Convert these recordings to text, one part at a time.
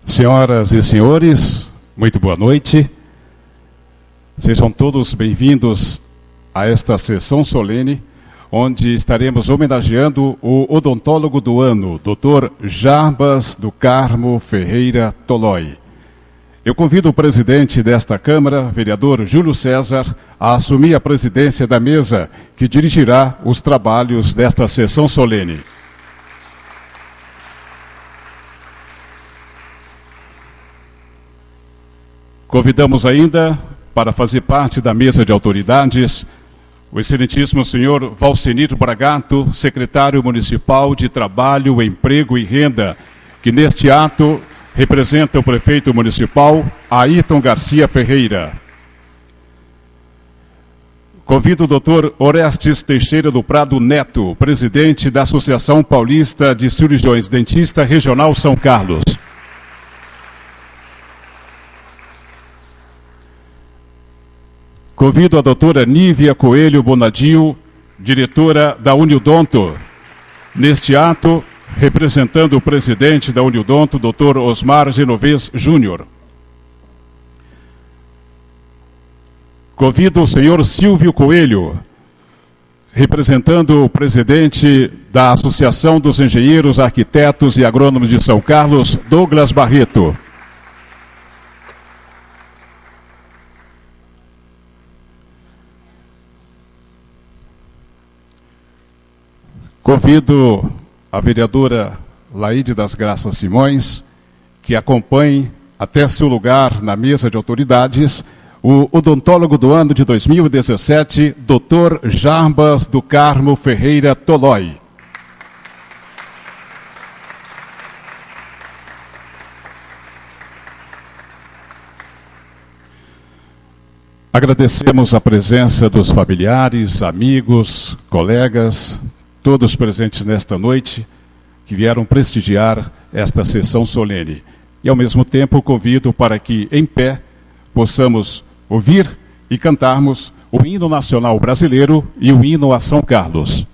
Senhoras e senhores, muito boa noite. Sejam todos bem-vindos a esta sessão solene, onde estaremos homenageando o odontólogo do ano, Dr. Jarbas do Carmo Ferreira Tolói. Eu convido o presidente desta Câmara, vereador Júlio César, a assumir a presidência da mesa, que dirigirá os trabalhos desta sessão solene. Convidamos ainda, para fazer parte da mesa de autoridades, o excelentíssimo senhor Valcenir Bragato, secretário municipal de Trabalho, Emprego e Renda, que neste ato representa o prefeito municipal, Ayrton Garcia Ferreira. Convido o doutor Orestes Teixeira do Prado Neto, presidente da Associação Paulista de Cirurgiões Dentista Regional São Carlos. Convido a doutora Nívia Coelho Bonadio, diretora da Uniodonto. Neste ato, representando o presidente da Uniodonto, doutor Osmar Genovez Júnior. Convido o senhor Silvio Coelho, representando o presidente da Associação dos Engenheiros, Arquitetos e Agrônomos de São Carlos, Douglas Barreto. Convido a vereadora Laide das Graças Simões, que acompanhe até seu lugar na mesa de autoridades o odontólogo do ano de 2017, Dr. Jarbas do Carmo Ferreira Tolói. Agradecemos a presença dos familiares, amigos, colegas, todos presentes nesta noite, que vieram prestigiar esta sessão solene. E, ao mesmo tempo, convido para que, em pé, possamos ouvir e cantarmos o hino nacional brasileiro e o hino a São Carlos.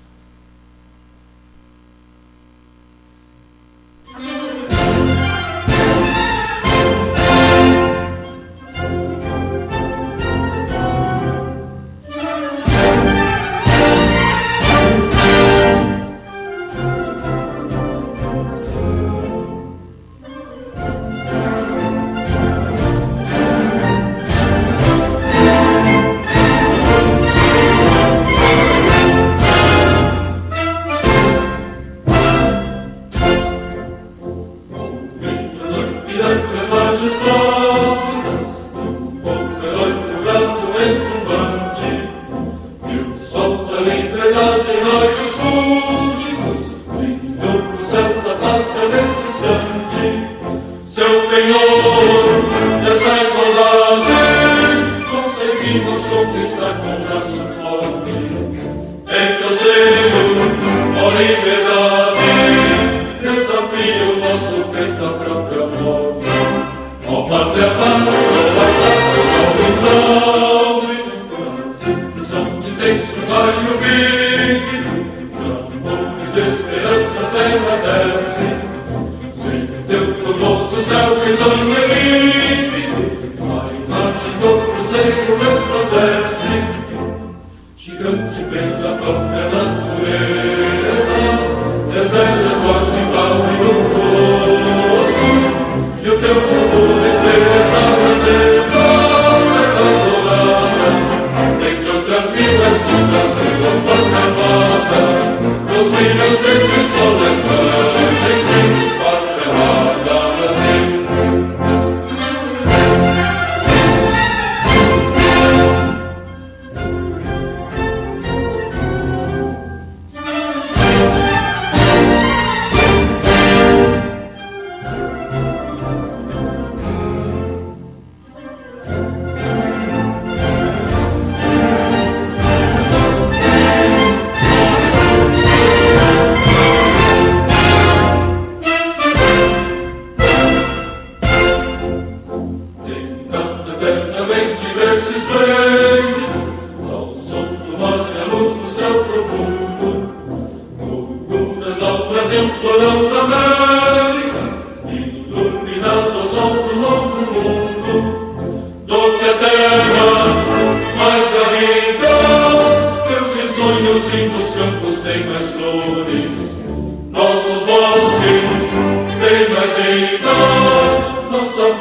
Brasil, florão da América, iluminado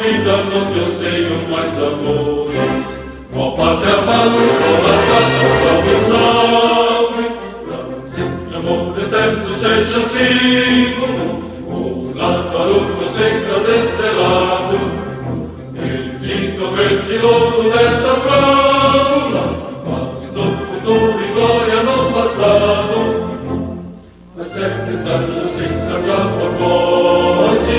vida no teu seio mais amores. Ó Pátria amada, idolatrada, salve, salve. Brasil de amor eterno seja símbolo, o lar para os ventas estrelado. Bendito o verde louro desta flâmula, mas no futuro e glória no passado. Mas certos da justiça clama forte,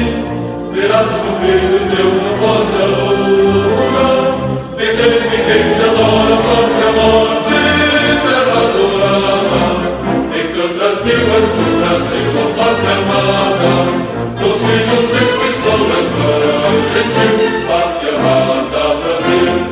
verás que o filho teu não foge à luta. Nem teme quem te adora a própria morte, terra adorada. Entre outras mil és do Brasil, a pátria amada. Dos filhos deste sol és mãe gentil, pátria amada, Brasil.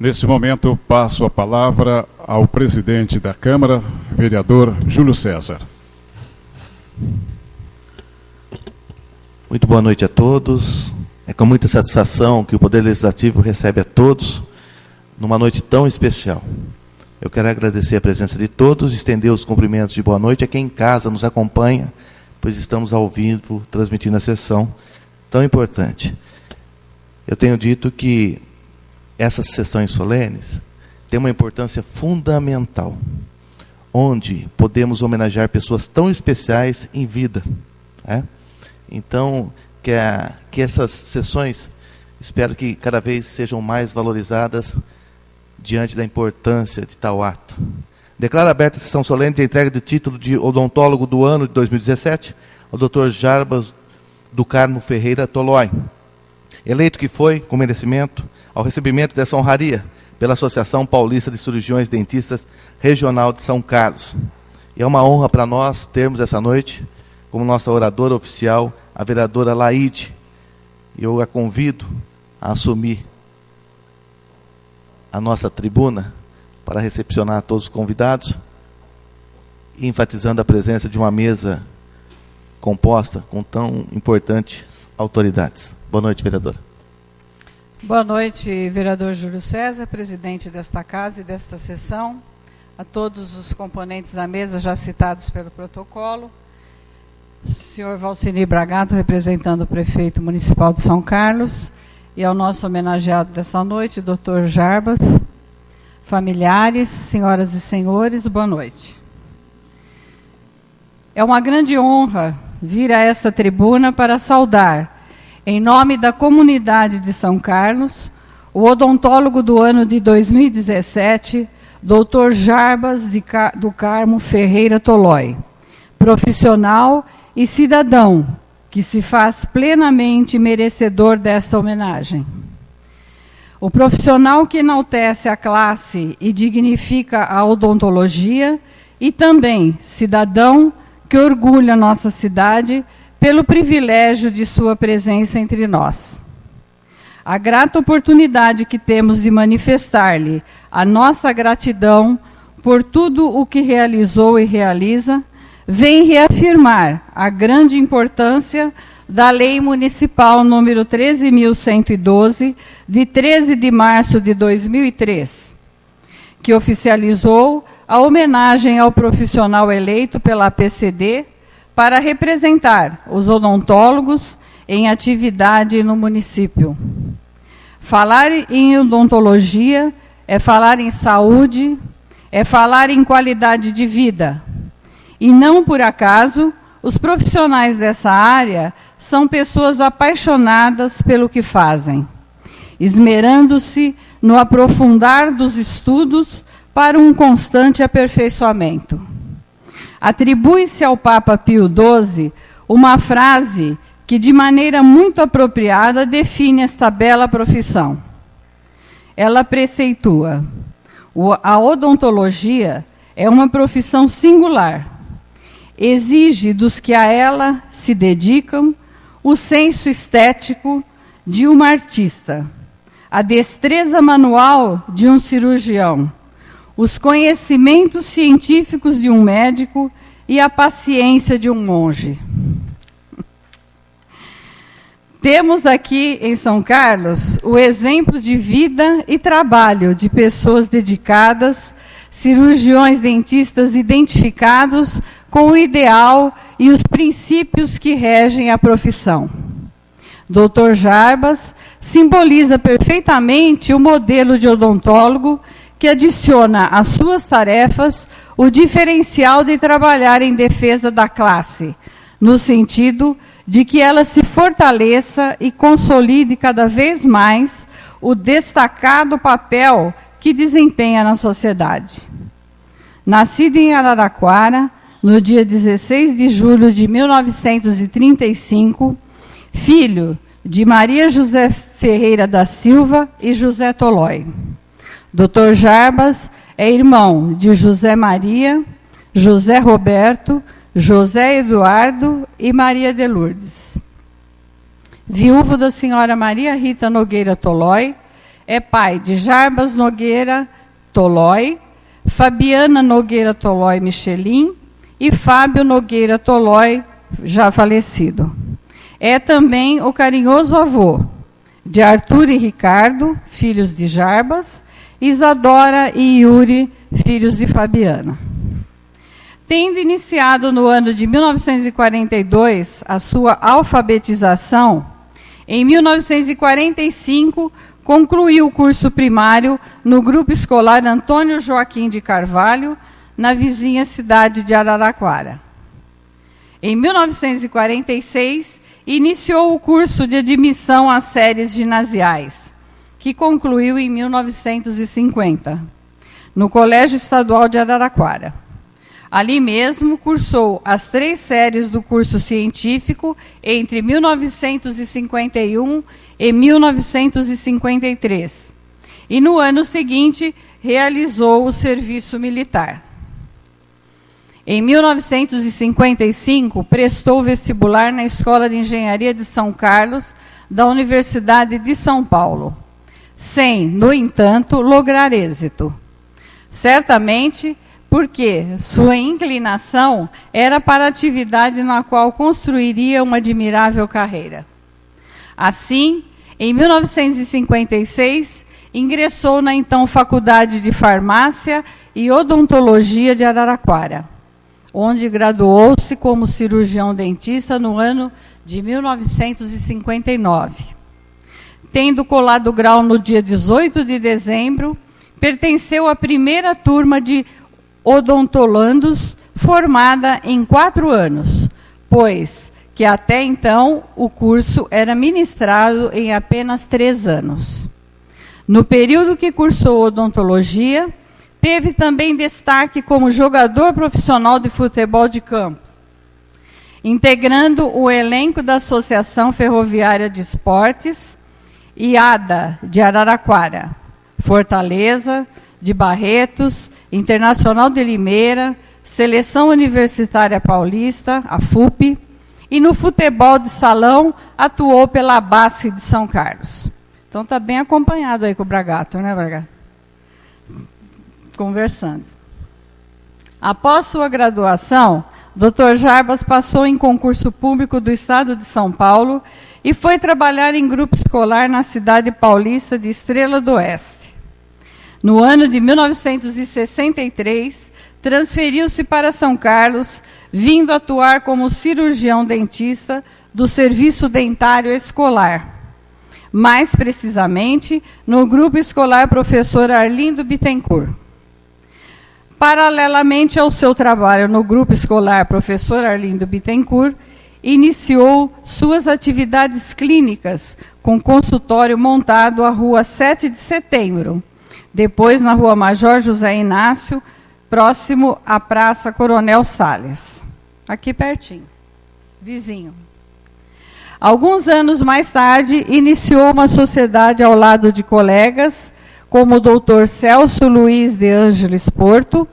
Neste momento, passo a palavra ao presidente da Câmara, vereador Júlio César. Muito boa noite a todos. É com muita satisfação que o Poder Legislativo recebe a todos numa noite tão especial. Eu quero agradecer a presença de todos, estender os cumprimentos de boa noite a quem em casa nos acompanha, pois estamos ao vivo transmitindo a sessão tão importante. Eu tenho dito que essas sessões solenes têm uma importância fundamental, onde podemos homenagear pessoas tão especiais em vida. Então, que essas sessões, espero que cada vez sejam mais valorizadas diante da importância de tal ato. Declaro aberta a sessão solene de entrega do título de odontólogo do ano de 2017 ao Dr. Jarbas do Carmo Ferreira Tolói, eleito que foi, com merecimento, ao recebimento dessa honraria pela Associação Paulista de Cirurgiões Dentistas Regional de São Carlos. E é uma honra para nós termos essa noite como nossa oradora oficial a vereadora Laide. Eu a convido a assumir a nossa tribuna para recepcionar todos os convidados, enfatizando a presença de uma mesa composta com tão importantes autoridades. Boa noite, vereadora. Boa noite, vereador Júlio César, presidente desta casa e desta sessão, a todos os componentes da mesa já citados pelo protocolo, senhor Valcinir Bragato, representando o prefeito municipal de São Carlos, e ao nosso homenageado dessa noite, doutor Jarbas, familiares, senhoras e senhores, boa noite. É uma grande honra vir a esta tribuna para saudar, em nome da comunidade de São Carlos, o odontólogo do ano de 2017, doutor Jarbas do Carmo Ferreira Tolói, profissional e cidadão que se faz plenamente merecedor desta homenagem. O profissional que enaltece a classe e dignifica a odontologia e também cidadão que orgulha nossa cidade pelo privilégio de sua presença entre nós. A grata oportunidade que temos de manifestar-lhe a nossa gratidão por tudo o que realizou e realiza, vem reafirmar a grande importância da Lei Municipal número 13.112, de 13 de março de 2003, que oficializou a homenagem ao profissional eleito pela APCD para representar os odontólogos em atividade no município. Falar em odontologia é falar em saúde, é falar em qualidade de vida. E não por acaso, os profissionais dessa área são pessoas apaixonadas pelo que fazem, esmerando-se no aprofundar dos estudos para um constante aperfeiçoamento. Atribui-se ao Papa Pio XII uma frase que, de maneira muito apropriada, define esta bela profissão. Ela preceitua: a odontologia é uma profissão singular. Exige dos que a ela se dedicam o senso estético de uma artista, a destreza manual de um cirurgião, os conhecimentos científicos de um médico e a paciência de um monge. Temos aqui em São Carlos o exemplo de vida e trabalho de pessoas dedicadas, cirurgiões dentistas identificados com o ideal e os princípios que regem a profissão. Dr. Jarbas simboliza perfeitamente o modelo de odontólogo que adiciona às suas tarefas o diferencial de trabalhar em defesa da classe, no sentido de que ela se fortaleça e consolide cada vez mais o destacado papel que desempenha na sociedade. Nascido em Araraquara, no dia 16 de julho de 1935, filho de Maria José Ferreira da Silva e José Tolói. Dr. Jarbas é irmão de José Maria, José Roberto, José Eduardo e Maria de Lourdes. Viúvo da senhora Maria Rita Nogueira Tolói, é pai de Jarbas Nogueira Tolói, Fabiana Nogueira Tolói Michelin e Fábio Nogueira Tolói, já falecido. É também o carinhoso avô de Arthur e Ricardo, filhos de Jarbas, Isadora e Yuri, filhos de Fabiana. Tendo iniciado no ano de 1942 a sua alfabetização, em 1945 concluiu o curso primário no Grupo Escolar Antônio Joaquim de Carvalho, na vizinha cidade de Araraquara. Em 1946, iniciou o curso de admissão às séries ginasiais, que concluiu em 1950, no Colégio Estadual de Araraquara. Ali mesmo, cursou as 3 séries do curso científico entre 1951 e 1953. E no ano seguinte, realizou o serviço militar. Em 1955, prestou vestibular na Escola de Engenharia de São Carlos, da Universidade de São Paulo, sem, no entanto, lograr êxito. Certamente porque sua inclinação era para a atividade na qual construiria uma admirável carreira. Assim, em 1956, ingressou na então Faculdade de Farmácia e Odontologia de Araraquara, onde graduou-se como cirurgião-dentista no ano de 1959. Tendo colado grau no dia 18 de dezembro, pertenceu à primeira turma de odontolandos formada em 4 anos, pois que até então o curso era ministrado em apenas 3 anos. No período que cursou odontologia, teve também destaque como jogador profissional de futebol de campo, integrando o elenco da Associação Ferroviária de Esportes, IADA, de Araraquara, Fortaleza, de Barretos, Internacional de Limeira, Seleção Universitária Paulista, a FUP, e no futebol de salão atuou pela Basque de São Carlos. Então está bem acompanhado aí com o Bragato, né, Bragato? Conversando. Após sua graduação, Dr. Jarbas passou em concurso público do Estado de São Paulo e foi trabalhar em grupo escolar na cidade paulista de Estrela do Oeste. No ano de 1963, transferiu-se para São Carlos, vindo atuar como cirurgião-dentista do Serviço Dentário Escolar. Mais precisamente, no grupo escolar Professor Arlindo Bittencourt. Paralelamente ao seu trabalho no grupo escolar Professor Arlindo Bittencourt, iniciou suas atividades clínicas com consultório montado à Rua 7 de Setembro, depois na Rua Major José Inácio, próximo à Praça Coronel Salles, aqui pertinho, vizinho. Alguns anos mais tarde, iniciou uma sociedade ao lado de colegas, como o doutor Celso Luiz de Ângeles Porto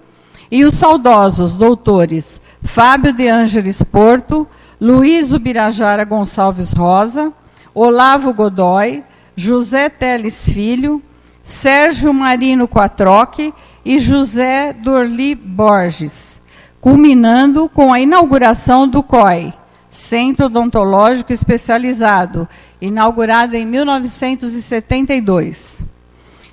e os saudosos doutores Fábio de Ângeles Porto, Luiz Ubirajara Gonçalves Rosa, Olavo Godoy, José Teles Filho, Sérgio Marino Quatroque e José Dorli Borges, culminando com a inauguração do COI, Centro Odontológico Especializado, inaugurado em 1972.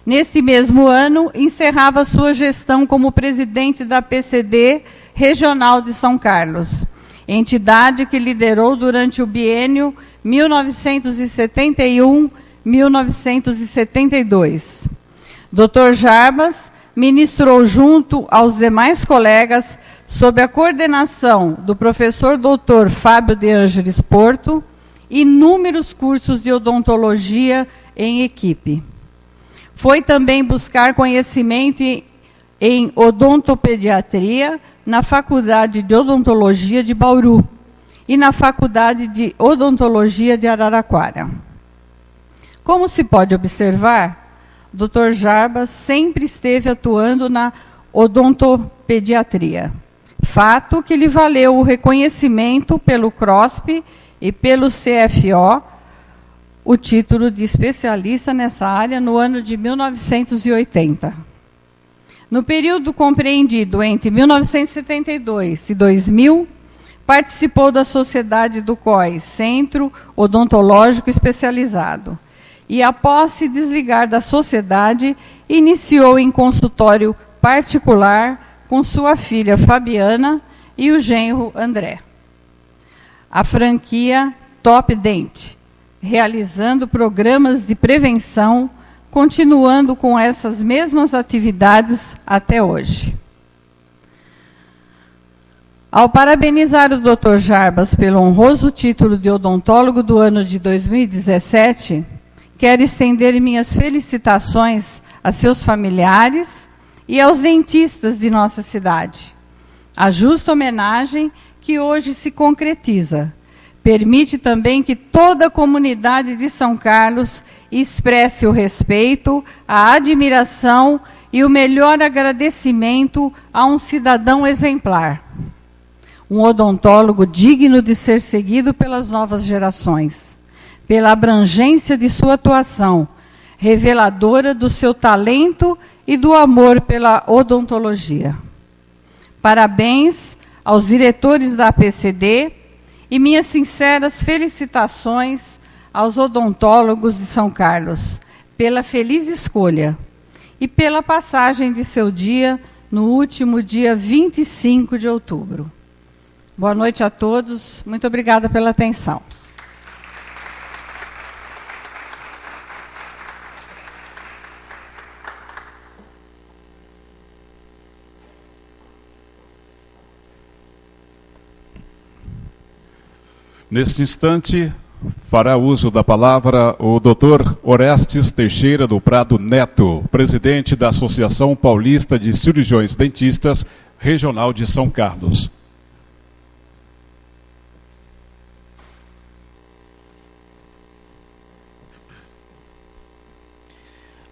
Neste mesmo ano, encerrava sua gestão como presidente da PCD Regional de São Carlos, entidade que liderou durante o biênio 1971-1972. Dr. Jarbas ministrou junto aos demais colegas, sob a coordenação do professor doutor Fábio de Ângeles Porto, inúmeros cursos de odontologia em equipe. Foi também buscar conhecimento em odontopediatria na Faculdade de Odontologia de Bauru e na Faculdade de Odontologia de Araraquara. Como se pode observar, Dr. Jarbas sempre esteve atuando na odontopediatria, fato que lhe valeu o reconhecimento pelo CROSP e pelo CFO, o título de especialista nessa área no ano de 1980. No período compreendido entre 1972 e 2000, participou da Sociedade do COI, Centro Odontológico Especializado, e após se desligar da sociedade, iniciou em consultório particular com sua filha Fabiana e o genro André. A franquia Top Dent, realizando programas de prevenção, continuando com essas mesmas atividades até hoje. Ao parabenizar o Dr. Jarbas pelo honroso título de odontólogo do ano de 2017, quero estender minhas felicitações a seus familiares e aos dentistas de nossa cidade. A justa homenagem que hoje se concretiza permite também que toda a comunidade de São Carlos expresse o respeito, a admiração e o melhor agradecimento a um cidadão exemplar. Um odontólogo digno de ser seguido pelas novas gerações, pela abrangência de sua atuação, reveladora do seu talento e do amor pela odontologia. Parabéns aos diretores da APCD e minhas sinceras felicitações aos odontólogos de São Carlos pela feliz escolha e pela passagem de seu dia no último dia 25 de outubro. Boa noite a todos. Muito obrigada pela atenção. Neste instante, fará uso da palavra o Dr. Orestes Teixeira do Prado Neto, presidente da Associação Paulista de Cirurgiões Dentistas, Regional de São Carlos.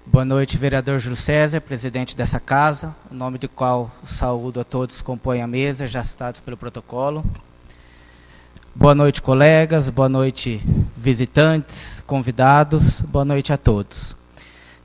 Boa noite, vereador Júlio César, presidente dessa casa, em nome do qual saúdo a todos que compõem a mesa, já citados pelo protocolo. Boa noite, colegas, boa noite, visitantes, convidados, boa noite a todos.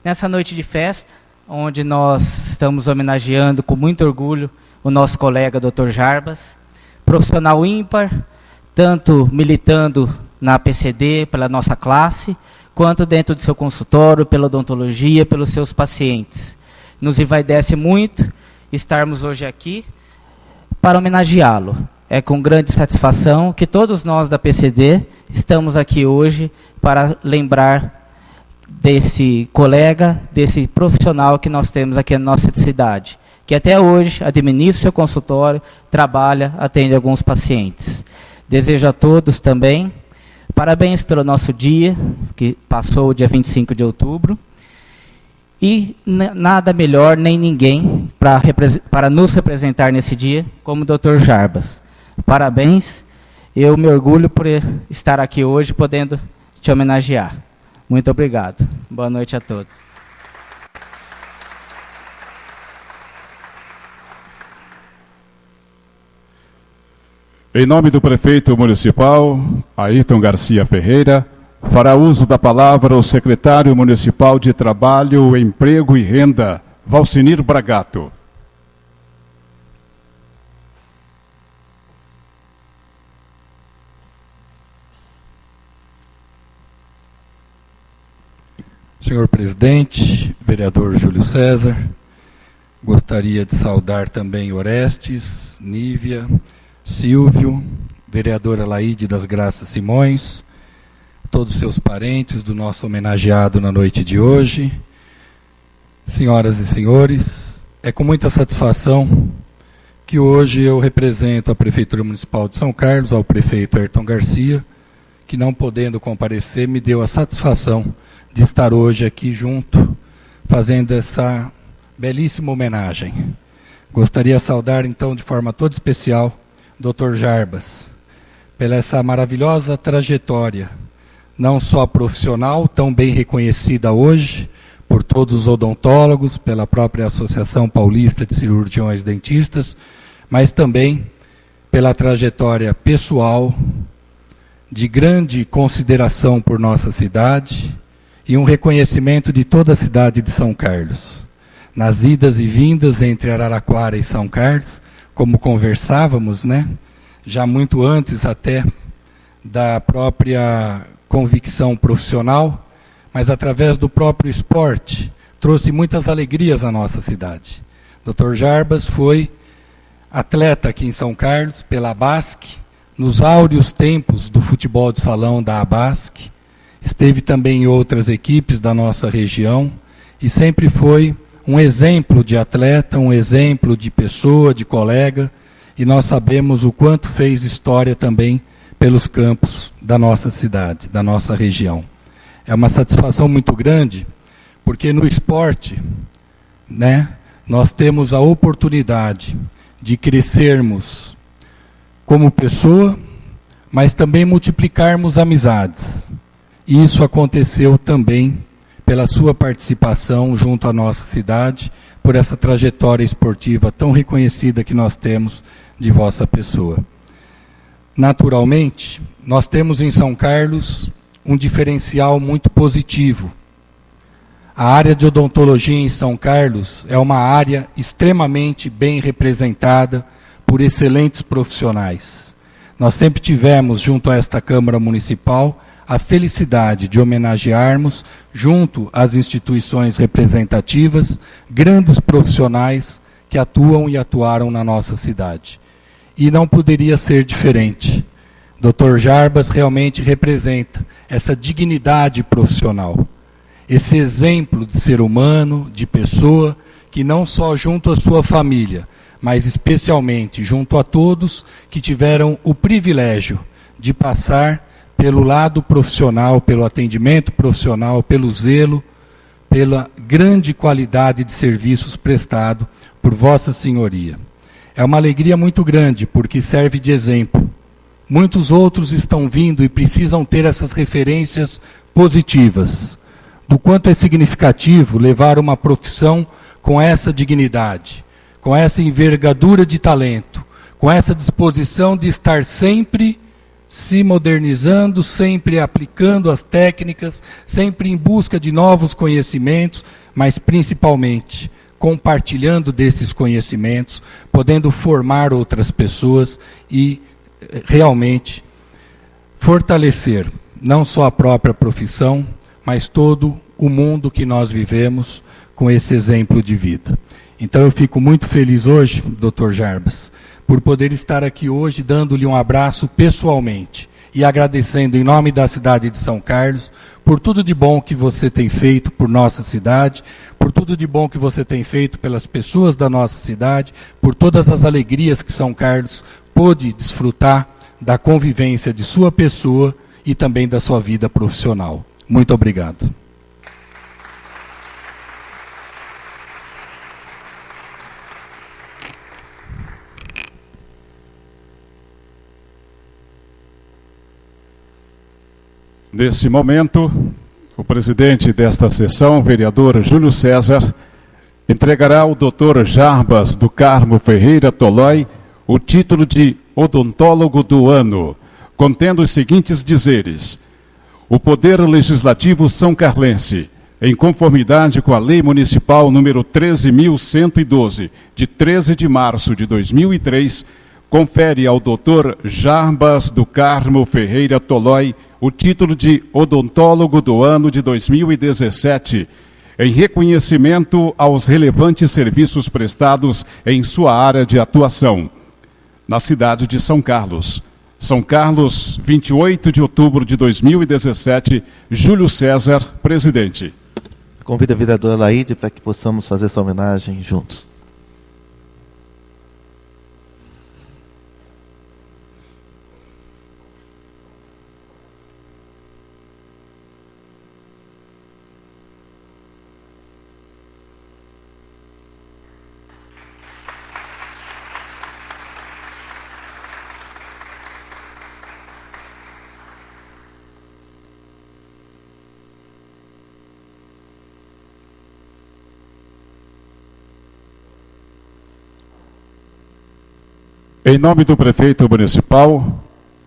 Nessa noite de festa, onde nós estamos homenageando com muito orgulho o nosso colega Dr. Jarbas, profissional ímpar, tanto militando na APCD, pela nossa classe, quanto dentro do seu consultório, pela odontologia, pelos seus pacientes. Nos envaidece muito estarmos hoje aqui para homenageá-lo. É com grande satisfação que todos nós da PCD estamos aqui hoje para lembrar desse colega, desse profissional que nós temos aqui na nossa cidade, que até hoje administra o seu consultório, trabalha, atende alguns pacientes. Desejo a todos também parabéns pelo nosso dia, que passou o dia 25 de outubro, e nada melhor, nem ninguém, para nos representar nesse dia, como o Dr. Jarbas. Parabéns, eu me orgulho por estar aqui hoje, podendo te homenagear. Muito obrigado. Boa noite a todos. Em nome do prefeito municipal, Ayrton Garcia Ferreira, fará uso da palavra o secretário municipal de Trabalho, Emprego e Renda, Valcinir Bragato. Senhor presidente, vereador Júlio César, gostaria de saudar também Orestes, Nívia, Silvio, vereadora Laíde das Graças Simões, todos os seus parentes do nosso homenageado na noite de hoje. Senhoras e senhores, é com muita satisfação que hoje eu represento a Prefeitura Municipal de São Carlos, ao prefeito Ayrton Garcia, que não podendo comparecer, me deu a satisfação de estar hoje aqui junto, fazendo essa belíssima homenagem. Gostaria de saudar, então, de forma toda especial, Dr. Jarbas, pela essa maravilhosa trajetória, não só profissional, tão bem reconhecida hoje, por todos os odontólogos, pela própria Associação Paulista de Cirurgiões Dentistas, mas também pela trajetória pessoal, de grande consideração por nossa cidade, e um reconhecimento de toda a cidade de São Carlos. Nas idas e vindas entre Araraquara e São Carlos, como conversávamos, né? Já muito antes até da própria convicção profissional, mas através do próprio esporte, trouxe muitas alegrias à nossa cidade. Dr. Jarbas foi atleta aqui em São Carlos, pela ABASC, nos áureos tempos do futebol de salão da ABASC, esteve também em outras equipes da nossa região e sempre foi um exemplo de atleta, um exemplo de pessoa, de colega, e nós sabemos o quanto fez história também pelos campos da nossa cidade, da nossa região. É uma satisfação muito grande, porque no esporte, né, nós temos a oportunidade de crescermos como pessoa, mas também multiplicarmos amizades. E isso aconteceu também pela sua participação junto à nossa cidade, por essa trajetória esportiva tão reconhecida que nós temos de vossa pessoa. Naturalmente, nós temos em São Carlos um diferencial muito positivo. A área de odontologia em São Carlos é uma área extremamente bem representada por excelentes profissionais. Nós sempre tivemos, junto a esta Câmara Municipal, a felicidade de homenagearmos, junto às instituições representativas, grandes profissionais que atuam e atuaram na nossa cidade. E não poderia ser diferente. Dr. Jarbas realmente representa essa dignidade profissional, esse exemplo de ser humano, de pessoa, que não só junto à sua família, mas especialmente junto a todos que tiveram o privilégio de passar pelo lado profissional, pelo atendimento profissional, pelo zelo, pela grande qualidade de serviços prestados por Vossa Senhoria. É uma alegria muito grande, porque serve de exemplo. Muitos outros estão vindo e precisam ter essas referências positivas, do quanto é significativo levar uma profissão com essa dignidade, com essa envergadura de talento, com essa disposição de estar sempre se modernizando, sempre aplicando as técnicas, sempre em busca de novos conhecimentos, mas principalmente compartilhando desses conhecimentos, podendo formar outras pessoas e realmente fortalecer não só a própria profissão, mas todo o mundo que nós vivemos com esse exemplo de vida. Então eu fico muito feliz hoje, Dr. Jarbas, por poder estar aqui hoje dando-lhe um abraço pessoalmente e agradecendo em nome da cidade de São Carlos por tudo de bom que você tem feito por nossa cidade, por tudo de bom que você tem feito pelas pessoas da nossa cidade, por todas as alegrias que São Carlos pôde desfrutar da convivência de sua pessoa e também da sua vida profissional. Muito obrigado. Nesse momento, o presidente desta sessão, vereador Júlio César, entregará ao Dr. Jarbas do Carmo Ferreira Tolói o título de Odontólogo do Ano, contendo os seguintes dizeres: o Poder Legislativo São Carlense, em conformidade com a Lei Municipal número 13.112, de 13 de março de 2003, confere ao Dr. Jarbas do Carmo Ferreira Tolói o título de Odontólogo do Ano de 2017, em reconhecimento aos relevantes serviços prestados em sua área de atuação, na cidade de São Carlos. São Carlos, 28 de outubro de 2017, Júlio César, presidente. Convido a vereadora Laíde para que possamos fazer essa homenagem juntos. Em nome do prefeito municipal,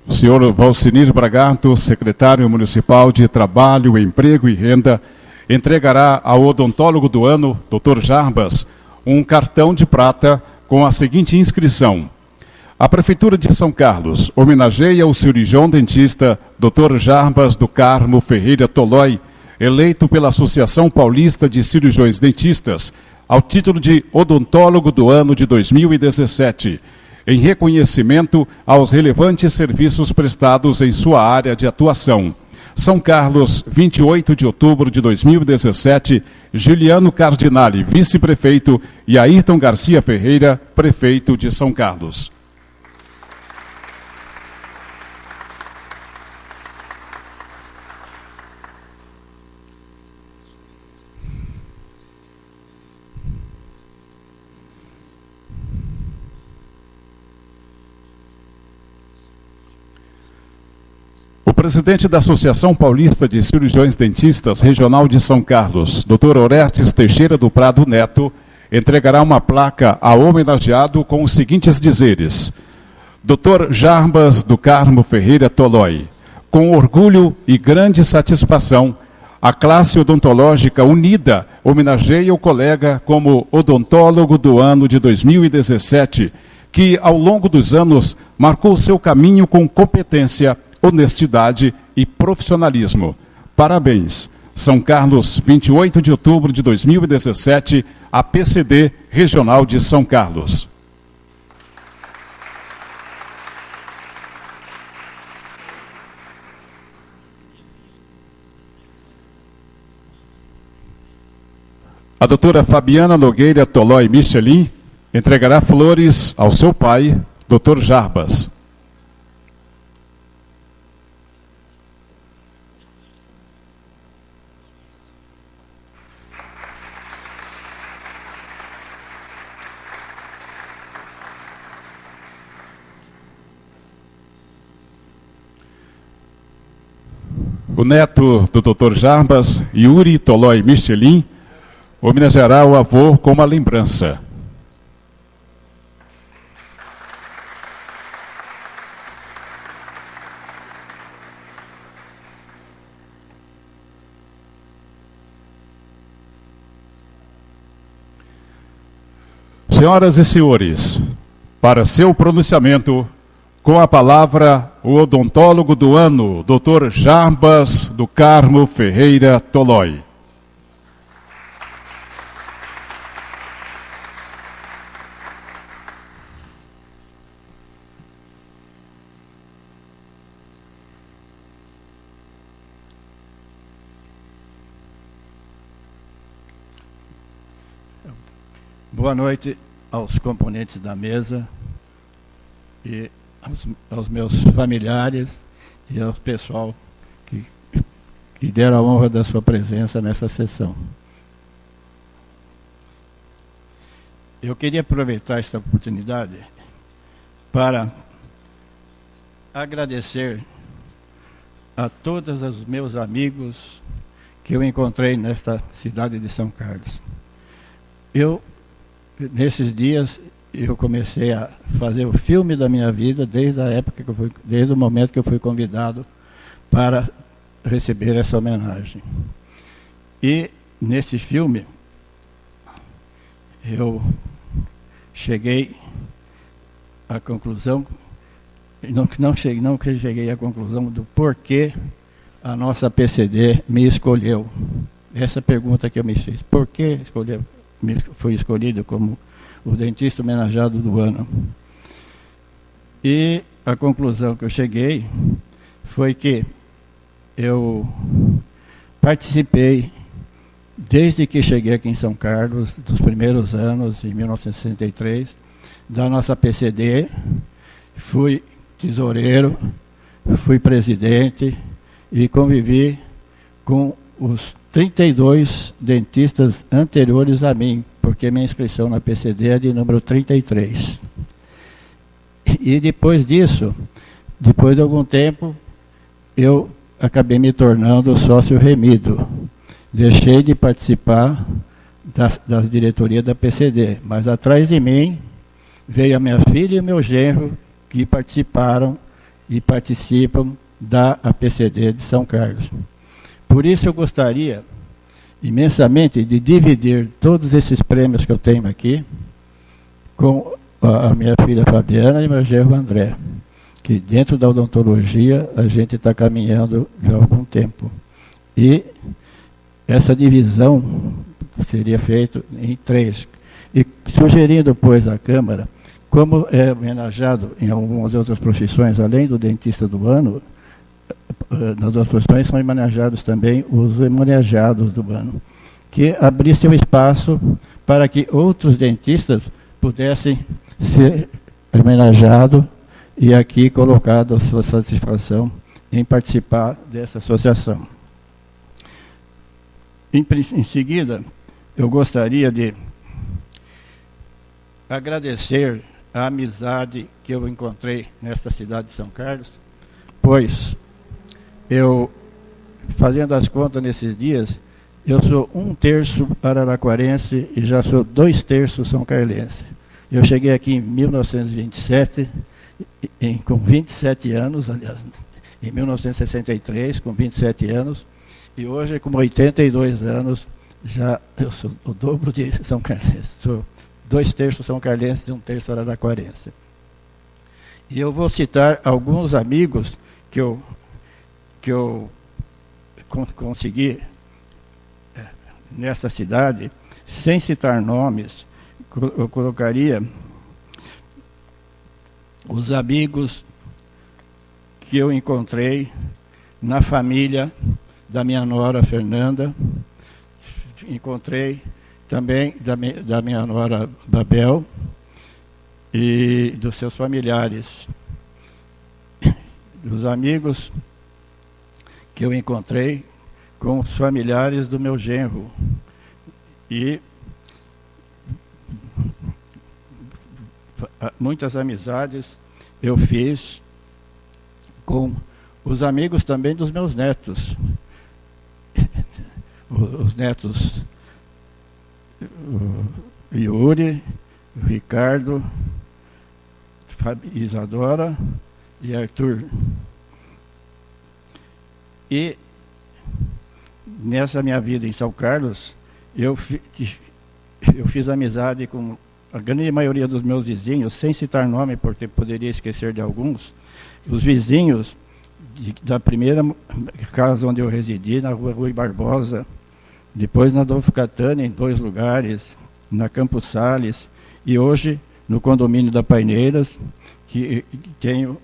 senhor Valcinir Bragato, secretário municipal de Trabalho, Emprego e Renda, entregará ao odontólogo do ano, Dr. Jarbas, um cartão de prata com a seguinte inscrição: a Prefeitura de São Carlos homenageia o cirurgião dentista Dr. Jarbas do Carmo Ferreira Tolói, eleito pela Associação Paulista de Cirurgiões Dentistas, ao título de Odontólogo do Ano de 2017, em reconhecimento aos relevantes serviços prestados em sua área de atuação. São Carlos, 28 de outubro de 2017, Juliano Cardinale, vice-prefeito, e Ayrton Garcia Ferreira, prefeito de São Carlos. O presidente da Associação Paulista de Cirurgiões Dentistas Regional de São Carlos, Dr. Orestes Teixeira do Prado Neto, entregará uma placa ao homenageado com os seguintes dizeres: Dr. Jarbas do Carmo Ferreira Tolói, com orgulho e grande satisfação, a classe odontológica unida homenageia o colega como odontólogo do ano de 2017, que ao longo dos anos marcou seu caminho com competência, honestidade e profissionalismo. Parabéns. São Carlos, 28 de outubro de 2017, a PCD Regional de São Carlos. A doutora Fabiana Nogueira Tolói Michelin entregará flores ao seu pai, Dr. Jarbas. O neto do Dr. Jarbas, Yuri Tolói Michelin, homenageará o avô com uma lembrança. Senhoras e senhores, para seu pronunciamento, com a palavra, o odontólogo do ano, Dr. Jarbas do Carmo Ferreira Tolói. Boa noite aos componentes da mesa e aos meus familiares e ao pessoal que deram a honra da sua presença nessa sessão. Eu queria aproveitar esta oportunidade para agradecer a todos os meus amigos que eu encontrei nesta cidade de São Carlos. Nesses dias, eu comecei a fazer o filme da minha vida desde o momento que eu fui convidado para receber essa homenagem. E nesse filme eu cheguei à conclusão, não cheguei à conclusão do porquê a nossa PCD me escolheu. Essa pergunta que eu me fiz: por que fui escolhido como o dentista homenageado do ano? E a conclusão que eu cheguei foi que eu participei, desde que cheguei aqui em São Carlos, dos primeiros anos, em 1963, da nossa PCD, fui tesoureiro, fui presidente e convivi com os 32 dentistas anteriores a mim, porque minha inscrição na PCD é de número 33. E depois disso, depois de algum tempo, eu acabei me tornando sócio remido. Deixei de participar das diretorias da PCD, mas atrás de mim veio a minha filha e o meu genro, que participaram e participam da APCD de São Carlos. Por isso eu gostaria imensamente de dividir todos esses prêmios que eu tenho aqui com a minha filha Fabiana e meu genro André, que dentro da odontologia a gente está caminhando já há algum tempo. E essa divisão seria feita em 3. E sugerindo, pois, à Câmara, como é homenageado em algumas outras profissões, além do dentista do ano, nas outras profissões são homenageados também os homenageados do ano, que abrisse um espaço para que outros dentistas pudessem ser homenageados e aqui colocado a sua satisfação em participar dessa associação. Em seguida, eu gostaria de agradecer a amizade que eu encontrei nesta cidade de São Carlos, pois eu, fazendo as contas nesses dias, eu sou 1/3 araraquarense e já sou 2/3 são carlense. Eu cheguei aqui em 1927, com 27 anos, aliás, em 1963, com 27 anos, e hoje, com 82 anos, já eu sou o dobro de São Carlense. Sou 2/3 São Carlense e 1/3 araraquarense. E eu vou citar alguns amigos que eu consegui nesta cidade, sem citar nomes. Eu colocaria os amigos que eu encontrei na família da minha nora Fernanda, encontrei também da minha nora Babel e dos seus familiares. Dos amigos que eu encontrei com os familiares do meu genro. E muitas amizades eu fiz com os amigos também dos meus netos. Os netos Yuri, Ricardo, Isadora e Arthur. E nessa minha vida em São Carlos, eu fiz amizade com a grande maioria dos meus vizinhos, sem citar nome, porque poderia esquecer de alguns. Os vizinhos da primeira casa onde eu residi, na rua Rui Barbosa, depois na Adolfo Catani, em 2 lugares, na Campos Sales, e hoje no condomínio da Paineiras, que tenho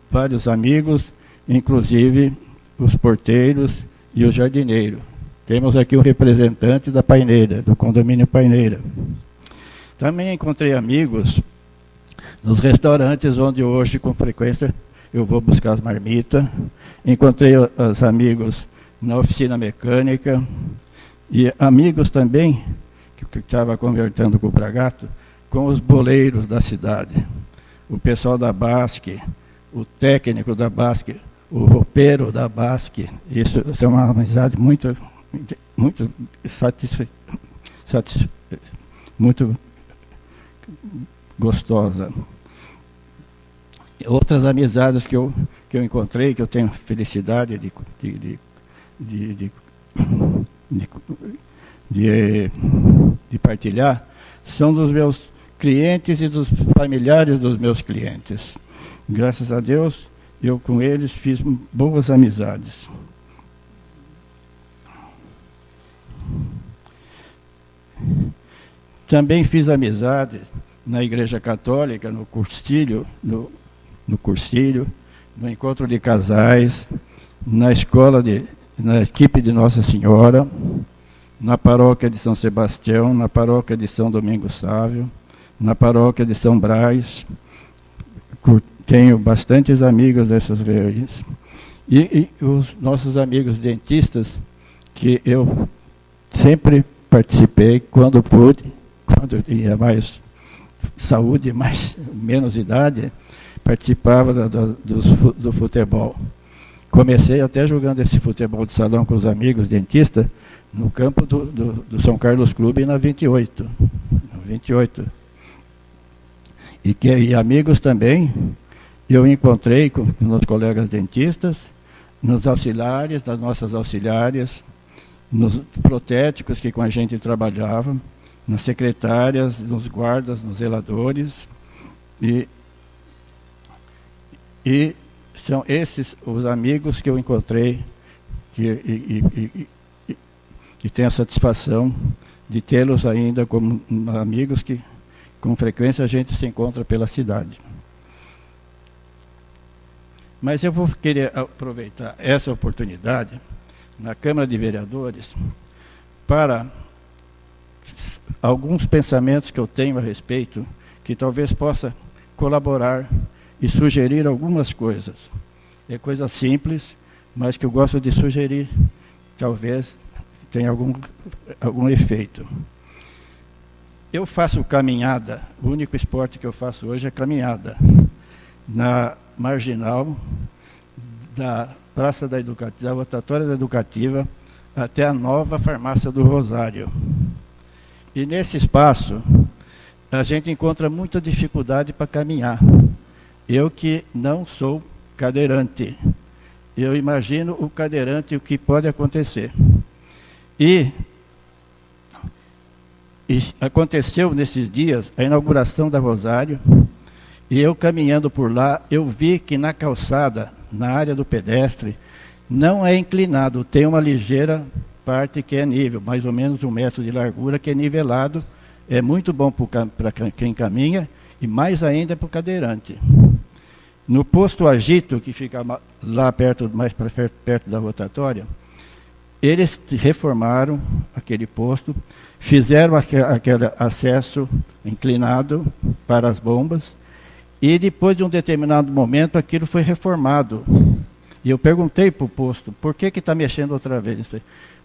vários amigos, inclusive os porteiros e o jardineiro. Temos aqui o representante da Paineira, do condomínio Paineira. Também encontrei amigos nos restaurantes onde hoje, com frequência, eu vou buscar as marmitas. Encontrei os amigos na oficina mecânica e amigos também, que estava conversando com o Bragato, com os boleiros da cidade. O pessoal da Basque, o técnico da Basque, o roupeiro da Basque. Isso é uma amizade muito muito gostosa. Outras amizades que eu encontrei, que eu tenho felicidade de partilhar, são dos meus clientes e dos familiares dos meus clientes. Graças a Deus, eu com eles fiz boas amizades. Também fiz amizade na Igreja Católica, no Cursilho, no encontro de casais, na equipe de Nossa Senhora, na paróquia de São Sebastião, na paróquia de São Domingos Sávio, na paróquia de São Brás. Tenho bastantes amigos dessas reuniões. E os nossos amigos dentistas, que eu sempre participei quando pude, quando eu tinha mais saúde, menos idade, participava do futebol. Comecei até jogando esse futebol de salão com os amigos dentistas no campo do São Carlos Clube na 28. E amigos também eu encontrei com os colegas dentistas, nos auxiliares, nas nossas auxiliares, nos protéticos que com a gente trabalhava, nas secretárias, nos guardas, nos zeladores. E são esses os amigos que eu encontrei e tenho a satisfação de tê-los ainda como amigos que com frequência a gente se encontra pela cidade. Mas eu vou querer aproveitar essa oportunidade na Câmara de Vereadores para alguns pensamentos que eu tenho a respeito, que talvez possa colaborar e sugerir algumas coisas. É coisa simples, mas que eu gosto de sugerir, talvez tenha algum efeito. Eu faço caminhada, o único esporte que eu faço hoje é caminhada, na marginal da Praça da Educativa, da Rotatória da Educativa, até a nova farmácia do Rosário. E nesse espaço, a gente encontra muita dificuldade para caminhar. Eu que não sou cadeirante, eu imagino o cadeirante, o que pode acontecer. E aconteceu nesses dias a inauguração da Rosário, e eu caminhando por lá, eu vi que na calçada, na área do pedestre, não é inclinado, tem uma ligeira parte que é nível, mais ou menos 1 metro de largura, que é nivelado, é muito bom para quem caminha, e mais ainda para o cadeirante. No posto Agito, que fica lá perto, mais para perto da rotatória, eles reformaram aquele posto, fizeram aquele acesso inclinado para as bombas, e depois de um determinado momento aquilo foi reformado. E eu perguntei para o posto, por que está mexendo outra vez?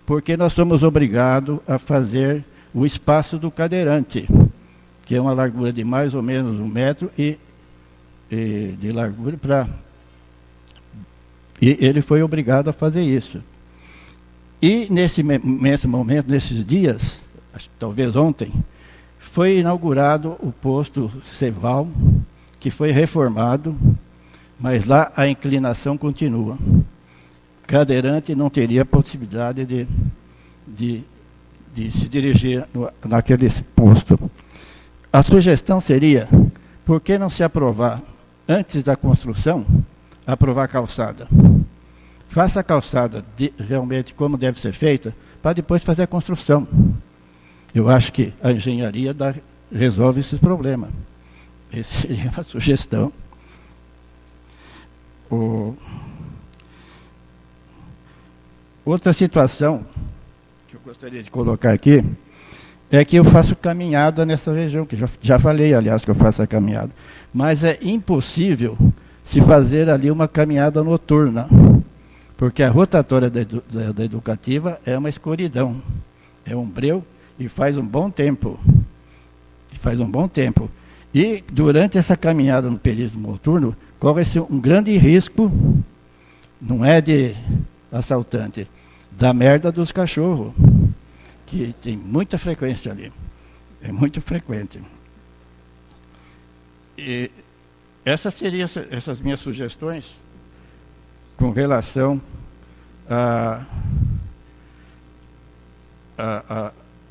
Porque nós somos obrigados a fazer o espaço do cadeirante, que é uma largura de mais ou menos 1 metro e de largura e ele foi obrigado a fazer isso. E nesse momento, nesses dias, talvez ontem, foi inaugurado o posto Ceval, que foi reformado, mas lá a inclinação continua. Cadeirante não teria possibilidade de se dirigir naquele posto. A sugestão seria, por que não se aprovar, antes da construção, aprovar a calçada? Faça a calçada realmente como deve ser feita, para depois fazer a construção. Eu acho que a engenharia resolve esses problemas. Essa seria uma sugestão. Outra situação que eu gostaria de colocar aqui é que eu faço caminhada nessa região, que já falei, aliás, que eu faço a caminhada. Mas é impossível se fazer ali uma caminhada noturna, porque a rotatória da educativa é uma escuridão, é um breu e faz um bom tempo. E durante essa caminhada no período noturno, corre-se um grande risco, não é de assaltante, da merda dos cachorros, que tem muita frequência ali. É muito frequente. E essas seriam essas minhas sugestões com relação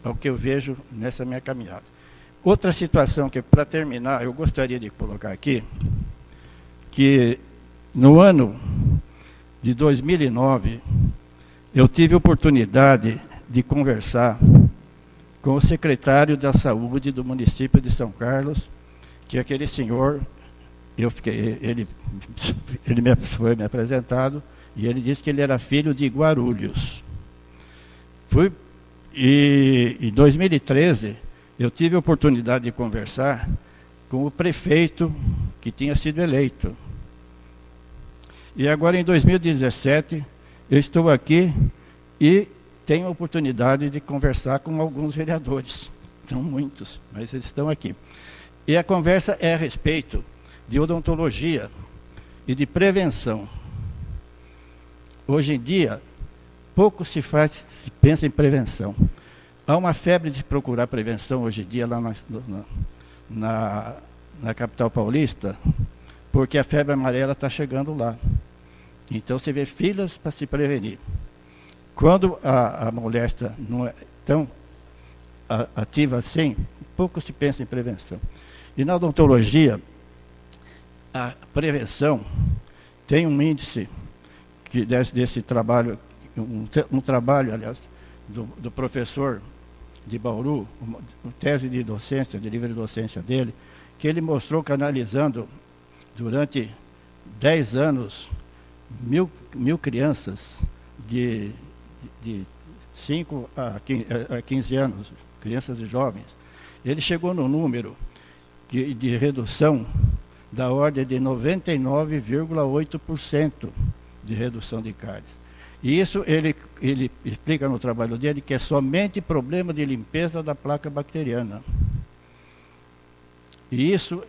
ao que eu vejo nessa minha caminhada. Outra situação que, para terminar, eu gostaria de colocar aqui, que no ano de 2009, eu tive a oportunidade de conversar com o secretário da Saúde do município de São Carlos, que aquele senhor, ele foi me apresentado, e ele disse que ele era filho de Guarulhos. E em 2013, eu tive a oportunidade de conversar com o prefeito que tinha sido eleito. E agora, em 2017, eu estou aqui e tenho a oportunidade de conversar com alguns vereadores. São muitos, mas eles estão aqui. E a conversa é a respeito de odontologia e de prevenção. Hoje em dia, pouco se pensa em prevenção. Há uma febre de procurar prevenção hoje em dia lá na capital paulista, porque a febre amarela está chegando lá. Então, você vê filas para se prevenir. Quando a moléstia não é tão ativa assim, pouco se pensa em prevenção. E na odontologia, a prevenção tem um índice que desse trabalho, um trabalho, aliás, do professor de Bauru, uma tese de docência, de livre docência dele, que ele mostrou que, analisando durante 10 anos, mil crianças de 5 a 15 anos, crianças e jovens, ele chegou no número de redução da ordem de 99,8% de redução de cáries. E isso ele explica no trabalho dele que é somente problema de limpeza da placa bacteriana. E isso,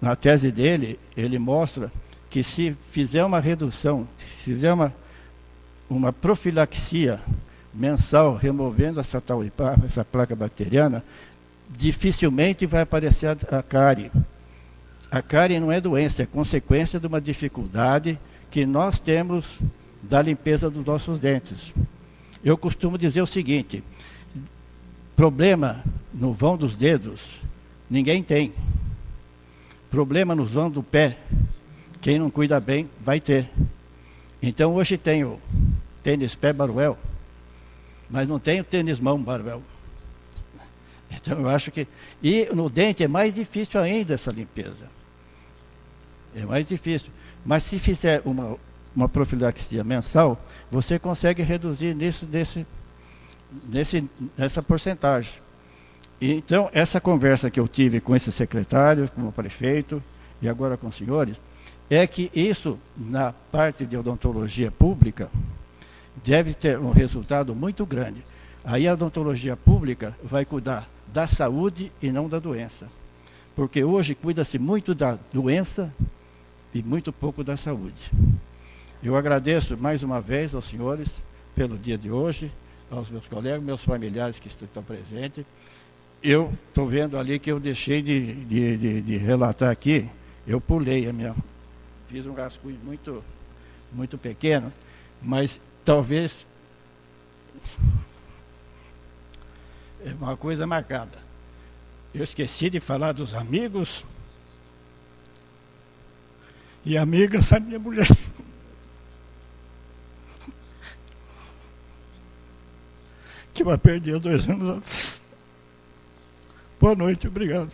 na tese dele, ele mostra que se fizer uma redução, se fizer uma profilaxia mensal, removendo essa placa bacteriana, dificilmente vai aparecer a cárie. A cárie não é doença, é consequência de uma dificuldade que nós temos da limpeza dos nossos dentes. Eu costumo dizer o seguinte: problema no vão dos dedos, ninguém tem. Problema no vão do pé, quem não cuida bem vai ter. Então hoje tem o tênis pé Baruel, mas não tem o tênis mão Baruel. Então eu acho que... E no dente é mais difícil ainda essa limpeza. É mais difícil. Mas se fizer uma profilaxia mensal, você consegue reduzir nessa porcentagem. Então, essa conversa que eu tive com esse secretário, com o prefeito e agora com os senhores, é que isso, na parte de odontologia pública, deve ter um resultado muito grande. Aí a odontologia pública vai cuidar da saúde e não da doença. Porque hoje cuida-se muito da doença e muito pouco da saúde. Eu agradeço mais uma vez aos senhores pelo dia de hoje, aos meus colegas, meus familiares que estão presentes. Eu estou vendo ali que eu deixei de relatar aqui, eu pulei fiz um rascunho muito pequeno, mas talvez é uma coisa marcada. Eu esqueci de falar dos amigos e amigas da minha mulher. Que vai perder 2 anos atrás. Boa noite, obrigado.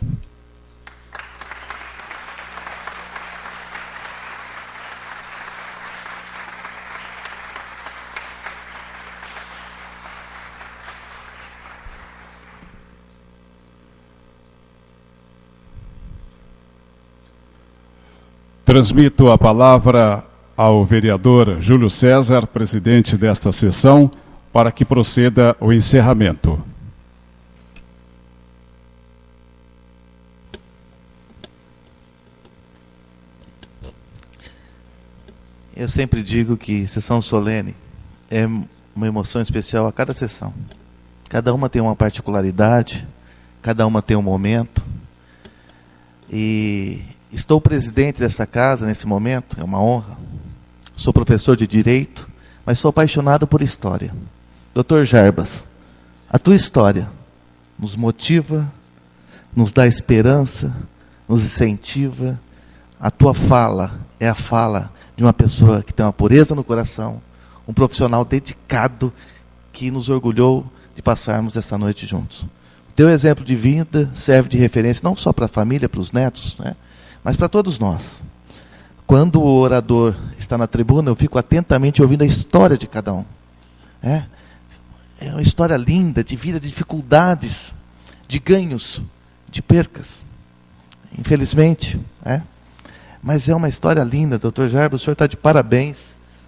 Transmito a palavra ao vereador Júlio César, presidente desta sessão, para que proceda o encerramento. Eu sempre digo que sessão solene é uma emoção especial a cada sessão. Cada uma tem uma particularidade, cada uma tem um momento. E estou presidente dessa casa nesse momento, é uma honra. Sou professor de Direito, mas sou apaixonado por história. Dr. Jarbas, a tua história nos motiva, nos dá esperança, nos incentiva. A tua fala é a fala de uma pessoa que tem uma pureza no coração, um profissional dedicado que nos orgulhou de passarmos essa noite juntos. O teu exemplo de vida serve de referência não só para a família, para os netos, né, mas para todos nós. Quando o orador está na tribuna, eu fico atentamente ouvindo a história de cada um. É uma história linda, de vida, de dificuldades, de ganhos, de percas. Infelizmente, mas é uma história linda, Dr. Jarbas, o senhor está de parabéns,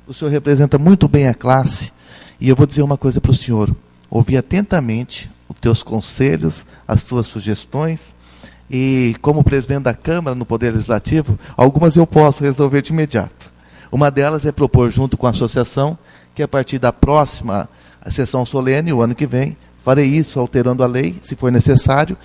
o senhor representa muito bem a classe, e eu vou dizer uma coisa para o senhor: ouvi atentamente os teus conselhos, as tuas sugestões, e como presidente da Câmara, no Poder Legislativo, algumas eu posso resolver de imediato. Uma delas é propor, junto com a associação, que a partir da próxima sessão solene, o ano que vem, farei isso, alterando a lei, se for necessário,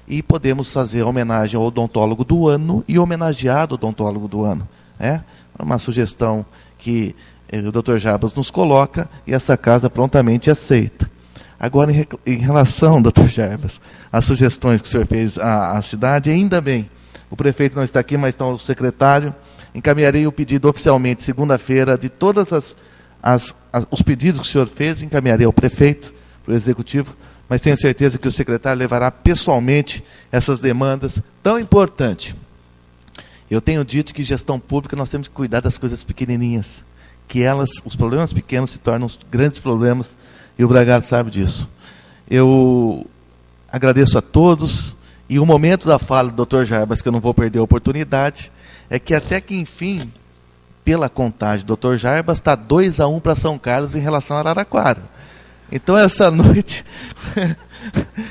e podemos fazer a homenagem ao odontólogo do ano e homenageado odontólogo do ano. É uma sugestão que o Dr. Jarbas nos coloca e essa casa prontamente aceita. Agora, em relação, Dr. Jarbas, às sugestões que o senhor fez à cidade, ainda bem, o prefeito não está aqui, mas está o secretário, encaminharei o pedido oficialmente segunda-feira de todas os pedidos que o senhor fez, encaminharei ao prefeito, para o executivo, mas tenho certeza que o secretário levará pessoalmente essas demandas tão importantes. Eu tenho dito que gestão pública nós temos que cuidar das coisas pequenininhas, que os problemas pequenos se tornam os grandes problemas, e o Bragado sabe disso. Eu agradeço a todos, e o momento da fala do Dr. Jarbas, que eu não vou perder a oportunidade, é que até que, enfim, pela contagem do Dr. Jarbas, está 2-1 para São Carlos em relação a Araraquara. Então, essa noite,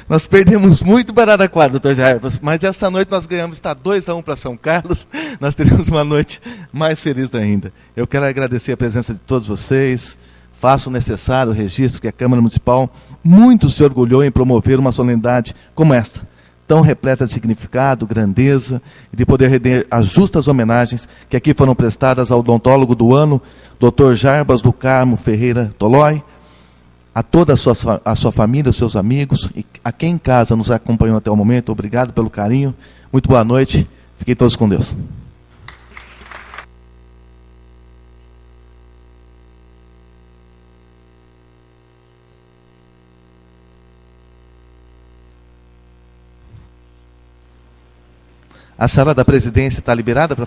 nós perdemos muito para Araraquara, Dr. Jarbas, mas essa noite nós ganhamos, está 2-1 para São Carlos, nós teremos uma noite mais feliz ainda. Eu quero agradecer a presença de todos vocês, faço necessário o registro que a Câmara Municipal muito se orgulhou em promover uma solenidade como esta, tão repleta de significado, grandeza, e de poder render as justas homenagens que aqui foram prestadas ao odontólogo do ano, Dr. Jarbas do Carmo Ferreira Tolói, a toda a sua família, os seus amigos, e a quem em casa nos acompanhou até o momento. Obrigado pelo carinho, muito boa noite, fiquem todos com Deus. A sala da presidência está liberada para